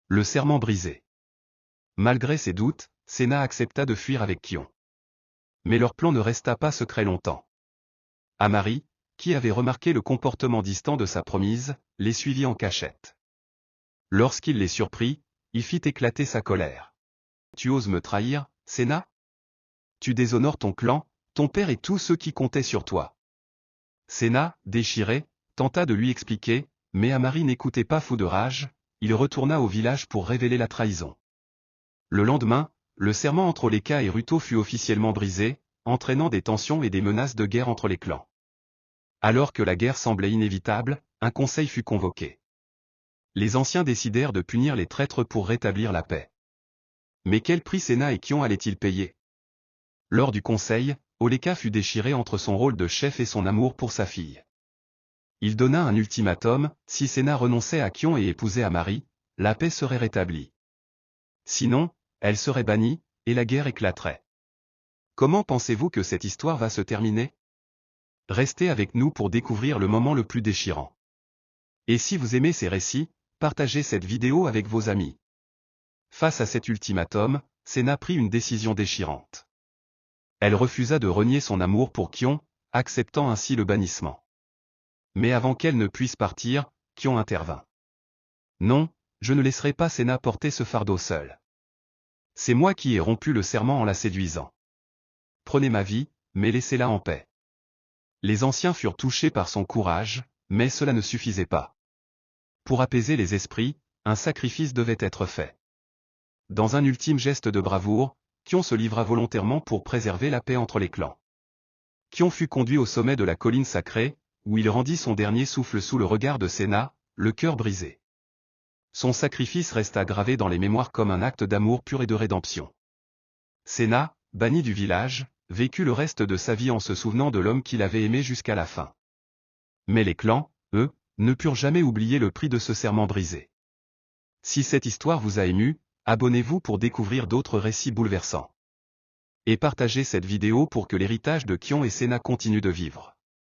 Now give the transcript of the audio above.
Le serment brisé. Malgré ses doutes, Séna accepta de fuir avec Kion. Mais leur plan ne resta pas secret longtemps. Amari, qui avait remarqué le comportement distant de sa promise, les suivit en cachette. Lorsqu'il les surprit, il fit éclater sa colère. « Tu oses me trahir, Séna? Tu déshonores ton clan, ton père et tous ceux qui comptaient sur toi. » Séna, déchiré, tenta de lui expliquer, mais Amari n'écoutait pas fou de rage, il retourna au village pour révéler la trahison. Le lendemain, le serment entre Oleka et Ruto fut officiellement brisé, entraînant des tensions et des menaces de guerre entre les clans. Alors que la guerre semblait inévitable, un conseil fut convoqué. Les anciens décidèrent de punir les traîtres pour rétablir la paix. Mais quel prix Séna et Kion allaient-ils payer? Lors du conseil, Oleka fut déchiré entre son rôle de chef et son amour pour sa fille. Il donna un ultimatum, si Séna renonçait à Kion et épousait Amari, la paix serait rétablie. Sinon, elle serait bannie, et la guerre éclaterait. Comment pensez-vous que cette histoire va se terminer? Restez avec nous pour découvrir le moment le plus déchirant. Et si vous aimez ces récits, partagez cette vidéo avec vos amis. Face à cet ultimatum, Séna prit une décision déchirante. Elle refusa de renier son amour pour Kion, acceptant ainsi le bannissement. Mais avant qu'elle ne puisse partir, Kion intervint. « Non, je ne laisserai pas Séna porter ce fardeau seul. C'est moi qui ai rompu le serment en la séduisant. Prenez ma vie, mais laissez-la en paix. » Les anciens furent touchés par son courage, mais cela ne suffisait pas. Pour apaiser les esprits, un sacrifice devait être fait. Dans un ultime geste de bravoure, Kion se livra volontairement pour préserver la paix entre les clans. Kion fut conduit au sommet de la colline sacrée, où il rendit son dernier souffle sous le regard de Séna, le cœur brisé. Son sacrifice resta gravé dans les mémoires comme un acte d'amour pur et de rédemption. Séna, banni du village, vécut le reste de sa vie en se souvenant de l'homme qu'il avait aimé jusqu'à la fin. Mais les clans, eux, ne purent jamais oublier le prix de ce serment brisé. Si cette histoire vous a ému, abonnez-vous pour découvrir d'autres récits bouleversants. Et partagez cette vidéo pour que l'héritage de Kion et Séna continue de vivre.